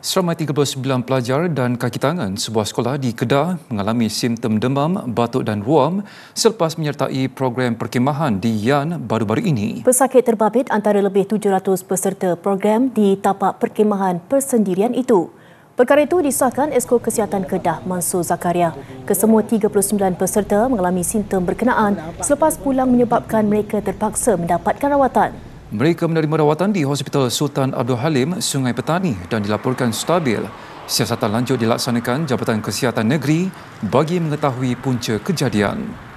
Seramai 39 pelajar dan kaki tangan sebuah sekolah di Kedah mengalami simptom demam, batuk dan ruam selepas menyertai program perkhemahan di Yan baru-baru ini. Pesakit terbabit antara lebih 700 peserta program di tapak perkhemahan persendirian itu. Perkara itu disahkan Esko Kesihatan Kedah, Mansur Zakaria. Kesemua 39 peserta mengalami simptom berkenaan selepas pulang menyebabkan mereka terpaksa mendapatkan rawatan. Mereka menerima rawatan di Hospital Sultan Abdul Halim, Sungai Petani dan dilaporkan stabil. Siasatan lanjut dilaksanakan Jabatan Kesihatan Negeri bagi mengetahui punca kejadian.